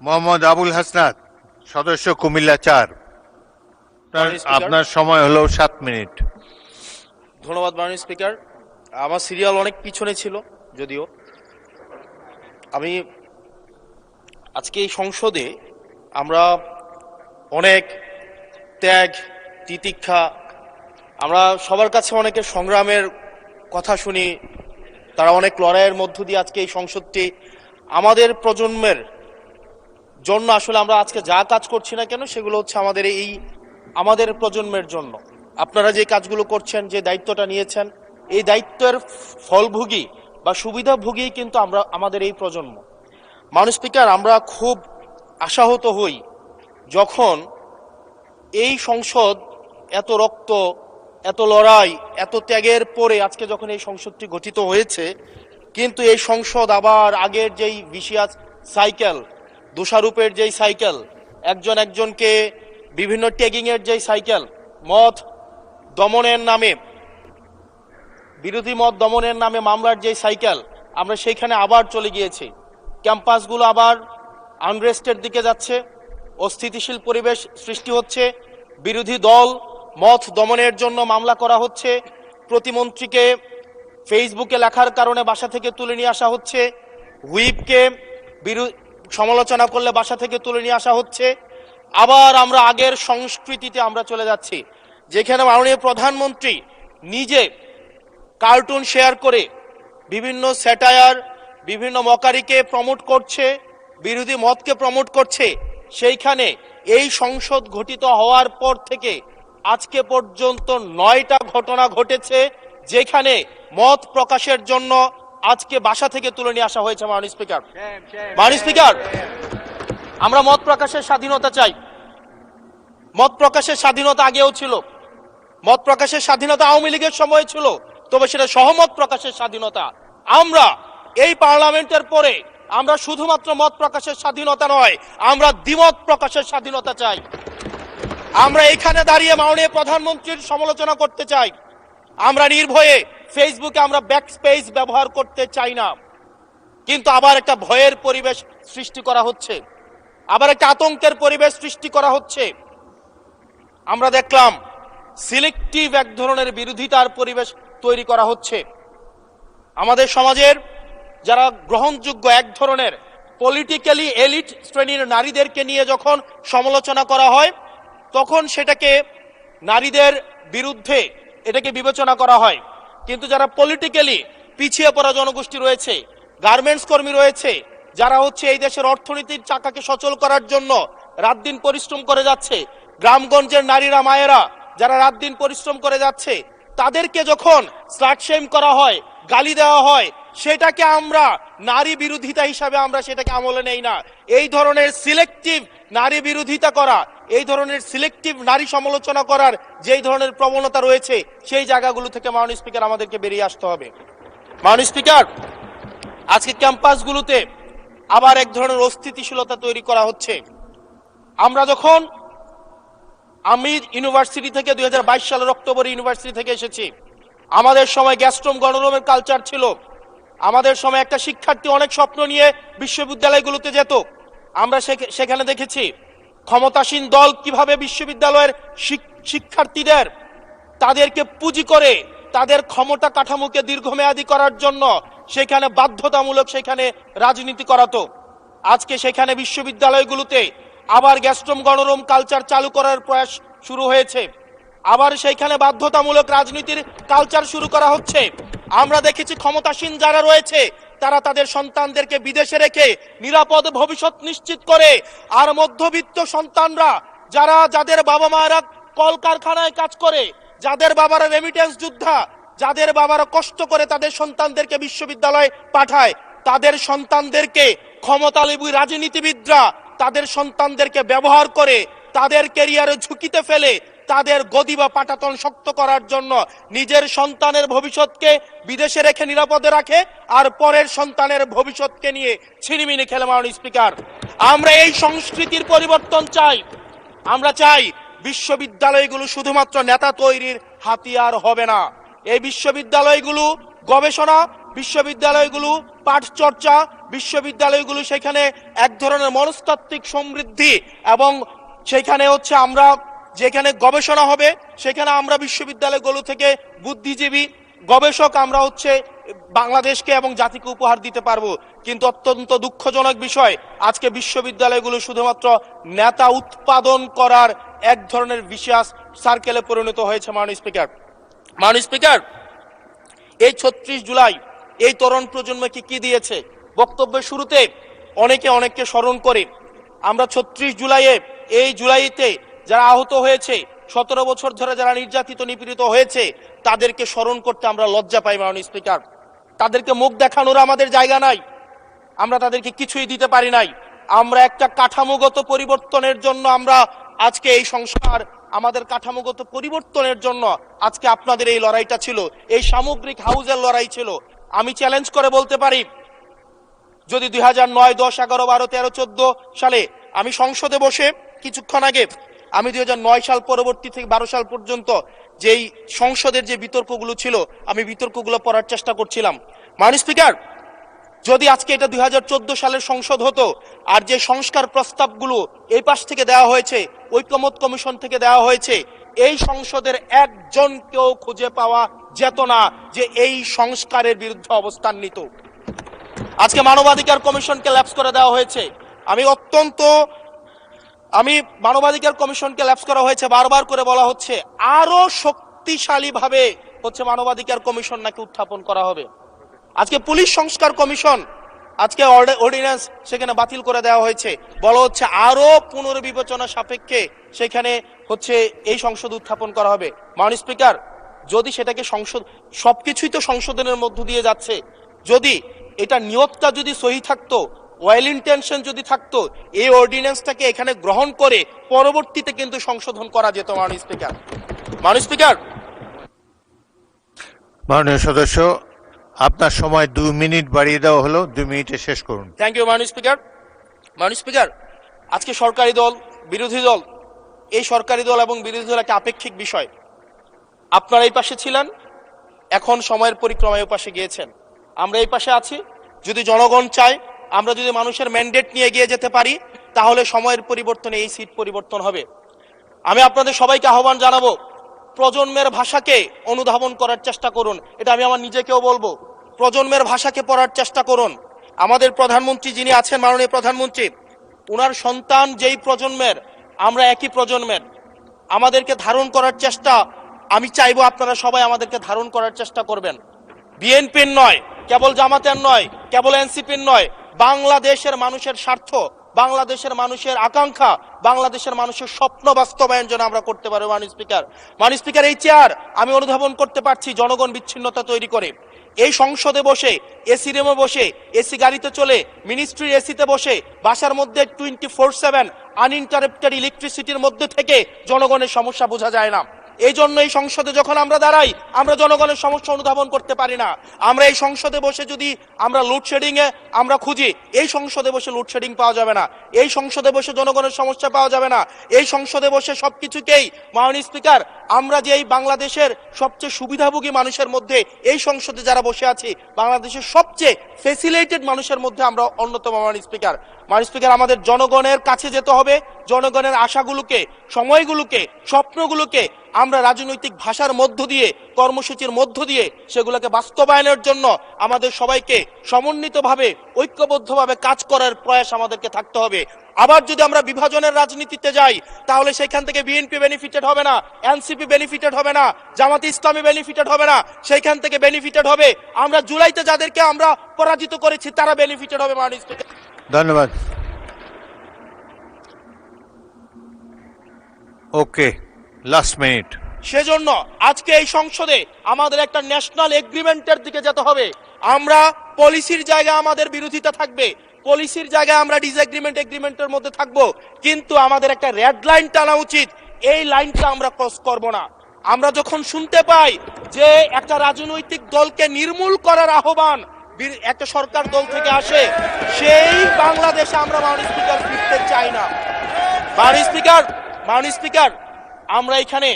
মোহাম্মদ আবুল হাসনাত, সদস্য কুমিল্লা ৪। আপনার সময় হলো ৭ মিনিট। ধন্যবাদ মাননীয় স্পিকার। আমার সিরিয়াল অনেক পিছনে ছিল, যদিও আমি আজকে এই সংসদে আমরা অনেক ত্যাগ তিতিক্ষা, আমরা সবার কাছে অনেকের সংগ্রামের কথা শুনি, তারা অনেক লড়াইয়ের মধ্য দিয়ে আজকে এই সংসদটি আমাদের প্রজন্মের জন্য, আসলে আমরা আজকে যা কাজ করছি না কেন সেগুলো হচ্ছে আমাদের প্রজন্মের জন্য। আপনারা যে কাজগুলো করছেন, যে দায়িত্বটা নিয়েছেন, এই দায়িত্বের ফলভোগী বা সুবিধাভোগী কিন্তু আমাদের এই প্রজন্ম। মাননীয় স্পিকার, আমরা খুব আশাহত হই যখন এই সংসদ এত রক্ত, এত লড়াই, এত ত্যাগের পরে আজকে যখন এই সংসদটি গঠিত হয়েছে, কিন্তু এই সংসদ আবার আগের যেই ভিসিয়াস সাইকেল, দোষারোপের যেই সাইকেল, একজনকে বিভিন্ন ট্যাগিংয়ের যেই সাইকেল, মত দমনের নামে, বিরোধী মত দমনের নামে মামলার যেই সাইকেল, আমরা সেইখানে আবার চলে গিয়েছি। ক্যাম্পাসগুলো আবার আনরেস্টের দিকে যাচ্ছে, অস্থিতিশীল পরিবেশ সৃষ্টি হচ্ছে, বিরোধী দল মত দমনের জন্য মামলা করা হচ্ছে, প্রতিমন্ত্রীকে ফেসবুকে লেখার কারণে বাসা থেকে তুলে নিয়ে আসা হচ্ছে, হুইপকে সমালোচনা করলে বাসা থেকে তুলে নিয়ে আসা হচ্ছে। আবার আমরা আগের সংস্কৃতিতে আমরা চলে যাচ্ছি, যেখানে মাননীয় প্রধানমন্ত্রী নিজে কার্টুন শেয়ার করে বিভিন্ন স্যাটায়ার, বিভিন্ন মকারিকে প্রমোট করছে, বিরোধী মতকে প্রমোট করছে। সেইখানে এই সংসদ গঠিত হওয়ার পর থেকে আজকে পর্যন্ত 9টা ঘটনা ঘটেছে, যেখানে মত প্রকাশের জন্য আজকে বাসা থেকে তুলে নিয়ে আসা হয়েছে। মাননীয় স্পিকার, আমরা মত প্রকাশের স্বাধীনতা চাই। মত প্রকাশের স্বাধীনতা আগেও ছিল, মত প্রকাশের স্বাধীনতা আওয়ামী লীগের সময় ছিল, তবে সেটা সহমত প্রকাশের স্বাধীনতা। আমরা এই পার্লামেন্টের পরে আমরা শুধুমাত্র মত প্রকাশের স্বাধীনতা নয়, আমরা দ্বিমত প্রকাশের স্বাধীনতা চাই। আমরা এখানে দাঁড়িয়ে মাননীয় প্রধানমন্ত্রীর সমালোচনা করতে চাই, আমরা নির্ভয়ে ফেসবুকে আমরা ব্যাকস্পেস ব্যবহার করতে চাই না। কিন্তু আবার একটা ভয়ের পরিবেশ সৃষ্টি করা হচ্ছে, আবার একটা আতঙ্কের পরিবেশ সৃষ্টি করা হচ্ছে। আমরা দেখলাম সিলেক্টিভ এক ধরনের বিরোধিতার পরিবেশ তৈরি করা হচ্ছে। আমাদের সমাজের যারা গ্রহণযোগ্য এক ধরনের পলিটিক্যালি এলিট শ্রেণীর নারীদেরকে নিয়ে যখন সমালোচনা করা হয়, তখন সেটাকে নারীদের বিরুদ্ধে এটাকে বিবেচনা করা হয়। কিন্তু যারা পলিটিক্যালি পিছিয়ে পড়া জনগোষ্ঠী রয়েছে, গার্মেন্টস কর্মী রয়েছে, যারা হচ্ছে এই দেশের অর্থনীতির চাকাকে সচল করার জন্য রাত দিন পরিশ্রম করে যাচ্ছে, গ্রামগঞ্জের নারীরা মায়েরা যারা রাত দিন পরিশ্রম করে যাচ্ছে, তাদেরকে যখন স্লাট শেম করা হয়, গালি দেওয়া হয়, সেটাকে আমরা নারী বিরোধিতা হিসাবে আমরা সেটাকে আমলে নেই না। এই ধরনের সিলেক্টিভ নারী বিরোধিতা করা, এই ধরনের সিলেক্টিভ নারী সমালোচনা করার যেই ধরনের প্রবণতা রয়েছে, সেই জায়গাগুলো থেকে মাননীয় স্পিকার আমাদেরকে বেরিয়ে আসতে হবে। মাননীয় স্পিকার, আজকে ক্যাম্পাসগুলোতে আবার এক ধরনের অস্থিতিশীলতা তৈরি করা হচ্ছে। আমরা যখন আমি ইউনিভার্সিটি থেকে 2022 সালের অক্টোবরে ইউনিভার্সিটি থেকে এসেছি, আমাদের সময় গ্যাস্ট্রোম গণরুমের কালচার ছিল। আমাদের সময় একটা শিক্ষার্থী অনেক স্বপ্ন নিয়ে বিশ্ববিদ্যালয়গুলোতে যেত। আমরা সেখানে দেখেছি ক্ষমতাসীন দল কিভাবে বিশ্ববিদ্যালয়ের শিক্ষার্থীদের তাদেরকে পুঁজি করে তাদের ক্ষমতা কাঠামোকে দীর্ঘমেয়াদী করার জন্য সেখানে বাধ্যতামূলক সেখানে রাজনীতি করাতো। আজকে সেখানে বিশ্ববিদ্যালয়গুলোতে আবার গ্যাস্ট্রোম গণরুম কালচার চালু করার প্রয়াস শুরু হয়েছে, আবার সেইখানে বাধ্যতামূলক রাজনীতির কালচার শুরু করা হচ্ছে। আমরা দেখেছি ক্ষমতাসীন যারা রয়েছে তারা তাদের সন্তানদেরকে বিদেশে রেখে নিরাপদ ভবিষ্যৎ নিশ্চিত করে, আর মধ্যবিত্ত সন্তানরা যাদের বাবা মায়েরা কলকারখানায় কাজ করে, যাদের বাবারা রেমিটেন্স যোদ্ধা, যাদের বাবারা কষ্ট করে তাদের সন্তানদেরকে বিশ্ববিদ্যালয়ে পাঠায়, তাদের সন্তানদেরকে ক্ষমতালোভী রাজনীতিবিদরা তাদের সন্তানদেরকে ব্যবহার করে তাদের ক্যারিয়ারে ঝুঁকিতে ফেলে তাদের গদি বা পাটাতন শক্ত করার জন্য নিজের সন্তানের ভবিষ্যৎকে বিদেশে রেখে নিরাপদে রাখে, আর পরের সন্তানের ভবিষ্যৎকে নিয়ে ছিনিমিনি খেলে। মাননীয় স্পিকার, আমরা এই সংস্কৃতির পরিবর্তন চাই। আমরা চাই বিশ্ববিদ্যালয়গুলো শুধুমাত্র নেতা তৈরির হাতিয়ার হবে না। এই বিশ্ববিদ্যালয়গুলো গবেষণা বিশ্ববিদ্যালয়গুলো পাঠ চর্চা, বিশ্ববিদ্যালয়গুলো সেখানে এক ধরনের মনস্তাত্ত্বিক সমৃদ্ধি এবং সেখানে হচ্ছে আমরা যেখানে গবেষণা হবে সেখানে আমরা বিশ্ববিদ্যালয়গুলো থেকে বুদ্ধিজীবী গবেষক আমরা হচ্ছে বাংলাদেশকে এবং জাতিকে উপহার দিতে পারবো। কিন্তু অত্যন্ত দুঃখজনক বিষয়, আজকে বিশ্ববিদ্যালয়গুলো শুধুমাত্র নেতা উৎপাদন করার এক ধরনের বিশেষ সার্কেলে পরিণত হয়েছে। মাননীয় স্পিকার, এই ৩৬ জুলাই এই তরুণ প্রজন্মকে কি দিয়েছে? বক্তব্যের শুরুতে অনেককে স্মরণ করে আমরা ৩৬ জুলাইয়ে এই জুলাইতে যারা আহত হয়েছে, ১৭ বছর ধরে যারা নির্যাতিত নিপীড়িত হয়েছে তাদেরকে স্মরণ করতে আমরা লজ্জা পাই। মাননীয় স্পিকার, তাদেরকে মুখ দেখানোর আমাদের জায়গা নাই, আমরা তাদেরকে কিছুই দিতে পারি নাই। আমরা একটা কাঠামোগত পরিবর্তনের জন্য আমরা আজকে এই সংস্কার, আমাদের কাঠামোগত পরিবর্তনের জন্য আজকে আপনাদের এই লড়াইটা ছিল, এই সামগ্রিক হাউজের লড়াই ছিল। আমি চ্যালেঞ্জ করে বলতে পারি, যদি 2009, 10, 11, 12, 13, 14 সালে আমি সংসদে বসে কিছুক্ষণ আগে আমি 2009 সাল পরবর্তী থেকে 12 সাল পর্যন্ত যেই সংসদের যে বিতর্কগুলো ছিল আমি বিতর্কগুলো পড়ার চেষ্টা করছিলাম। মাননীয় স্পিকার, যদি আজকে এটা 2014 সালের সংসদ হতো আর যে সংস্কার প্রস্তাবগুলো এই পাশ থেকে দেওয়া হয়েছে, ঐকমত্য কমিশন থেকে দেওয়া হয়েছে, এই সংসদের একজনকেও খুঁজে পাওয়া যেত না যে এই সংস্কারের বিরুদ্ধে অবস্থান নিত। আজকে মানবাধিকার কমিশনকে ল্যাপস করে দেওয়া হয়েছে। মানবাধিকার কমিশনকে ল্যাপস করা হয়েছে, বারবার করে বলা হচ্ছে আরো শক্তিশালী ভাবে হচ্ছে মানবাধিকার কমিশন নাকি উত্থাপন করা হবে। আজকে পুলিশ সংস্কার কমিশন, আজকে অর্ডিন্যান্স সেখানে বাতিল করে দেওয়া হয়েছে, বলা হচ্ছে আরো পুনর্বিবেচনা সাপেক্ষে সেখানে হচ্ছে এই সংসদ উত্থাপন করা হবে। মাননীয় স্পিকার, যদি সেটাকে সবকিছুই তো সংশোধনের মধ্য দিয়ে যাচ্ছে, যদি এটা নিয়তটা যদি সহি থাকতো, ওয়েল ইন্টেনশন যদি থাকতো, এই অর্ডিন্যান্সটাকে এখানে গ্রহণ করে পরবর্তীতে কিন্তু সংশোধন করা যেত। মাননীয় স্পিকার, মাননীয় সদস্য, আপনার সময় 2 মিনিট বাড়িয়ে দেওয়া হলো, 2 মিনিটে শেষ করুন। Thank you. মাননীয় স্পিকার, আজকে সরকারি দল বিরোধী দল, এই সরকারি দল এবং বিরোধী দল একটা আপেক্ষিক বিষয়। আপনারা এই পাশে ছিলেন, এখন সময়ের পরিক্রমায় পাশে গিয়েছেন, আমরা এই পাশে আছি। যদি জনগণ চায়, আমরা যদি মানুষের ম্যান্ডেট নিয়ে এগিয়ে যেতে পারি, তাহলে সময়ের পরিবর্তনে এই সিট পরিবর্তন হবে। আমি আপনাদের সবাইকে আহ্বান জানাবো, প্রজন্মের ভাষাকে অনুধাবন করার চেষ্টা করুন। এটা আমি আমার নিজেকেও বলবো, প্রজন্মের ভাষাকে পড়ার চেষ্টা করুন। আমাদের প্রধানমন্ত্রী যিনি আছেন, মাননীয় প্রধানমন্ত্রী, ওনার সন্তান যেই প্রজন্মের, আমরা একই প্রজন্মের, আমাদেরকে ধারণ করার চেষ্টা, আমি চাইবো আপনারা সবাই আমাদেরকে ধারণ করার চেষ্টা করবেন। বিএনপির নয়, কেবল জামাতের নয়, কেবল এনসিপির নয়, বাংলাদেশের মানুষের স্বার্থ, বাংলাদেশের মানুষের আকাঙ্ক্ষা, বাংলাদেশের মানুষের স্বপ্ন বাস্তবায়ন যেন আমরা করতে পারি। মাননীয় স্পিকার, এই চেয়ার আমি অনুধাবন করতে পারছি জনগণ বিচ্ছিন্নতা তৈরি করে। এই সংসদে বসে, এসি রুমে বসে, এসি গাড়িতে চলে, মিনিস্ট্রির এসিতে বসে, বাসার মধ্যে 24/7 আনইন্টারাপ্টেড ইলেকট্রিসিটির মধ্যে থেকে জনগণের সমস্যা বোঝা যায় না। এই জন্য এই সংসদে যখন আমরা দাঁড়াই, আমরা জনগণের সমস্যা অনুধাবন করতে পারি না। আমরা এই সংসদে বসে যদি আমরা লোডশেডিং এ আমরা খুঁজি, এই সংসদে বসে লোডশেডিং পাওয়া যাবে না, এই সংসদে বসে জনগণের সমস্যা পাওয়া যাবে না, এই সংসদে বসে সবকিছুকেই। মাননীয় স্পিকার, আমরা যে এই বাংলাদেশের সবচেয়ে সুবিধাভোগী মানুষের মধ্যে এই সংসদে যারা বসে আছি, বাংলাদেশের সবচেয়ে ফেসিলিটেড মানুষের মধ্যে আমরা অন্যতম। মাননীয় স্পিকার, আমাদের জনগণের কাছে যেতে হবে, জনগণের আশাগুলোকে, সময়গুলোকে, স্বপ্নগুলোকে আমরা রাজনৈতিক ভাষার মধ্য দিয়ে, কর্মসূচির মধ্য দিয়ে সেগুলোকে বাস্তবায়নের জন্য আমাদের সবাইকে সমন্বিতভাবে, ঐক্যবদ্ধভাবে কাজ করার প্রয়াস আমাদেরকে থাকতে হবে। আবার যদি আমরা বিভাজনের রাজনীতিতে যাই, তাহলে সেখান থেকে বিএনপি বেনিফিটেড হবে না, এনসিপি বেনিফিটেড হবে না, জামাতে ইসলামী বেনিফিটেড হবে না, সেইখান থেকে বেনিফিটেড হবে আমরা জুলাইতে যাদেরকে আমরা পরাজিত করেছি, তারা বেনিফিটেড হবে। মাননীয় স্পিকার, ধন্যবাদ। ওকে, লাস্ট মিনিট। সেজন্য আজকে এই সংসদে আমাদের একটা ন্যাশনাল এগ্রিমেন্টের দিকে যেতে হবে। আমরা পলিসির জায়গায় আমাদের বিরোধিতা থাকবে, পলিসির জায়গায় আমরা এগ্রিমেন্টের মধ্যে থাকবো, কিন্তু আমাদের একটা রেড লাইন টানা উচিত। এই লাইনটা আমরা ক্রস করব না। আমরা যখন শুনতে পাই যে একটা রাজনৈতিক দলকে নির্মূল করার আহ্বান একটা সরকার দল থেকে আসে, সেই বাংলাদেশে আমরা মাননীয় স্পিকার ফিরতে চাই না। মাননীয় স্পিকার, আমরা এখানে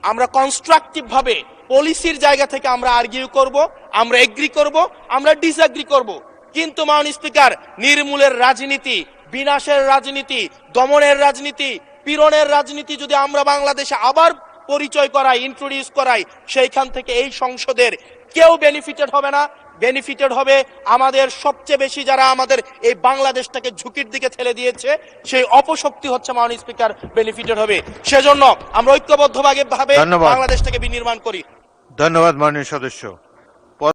আমরা কনস্ট্রাকটিভ ভাবে পলিসির জায়গা থেকে আমরা আর্গিউ করব, আমরা এগ্রি করব, আমরা ডিসএগ্রি করব। কিন্তু মাননীয় স্পিকার, নির্মূলের রাজনীতি, বিনাশের রাজনীতি, দমনের রাজনীতি, পীড়নের রাজনীতি যদি আমরা বাংলাদেশে আবার পরিচয় করাই, ইন্ট্রোডিউস করাই, সেইখান থেকে এই সংসদের কেউ বেনিফিটেড হবে না। বেনিফিটেড হবে আমাদের সবচেয়ে বেশি যারা আমাদের এই বাংলাদেশটাকে ঝুঁকির দিকে ঠেলে দিয়েছে, সেই অপশক্তি হচ্ছে মাননীয় স্পিকার বেনিফিটেড হবে। সেজন্য আমরা ঐক্যবদ্ধভাবে ধন্যবাদ। বাংলাদেশটাকে বিনির্মাণ করি। ধন্যবাদ মাননীয় সদস্য।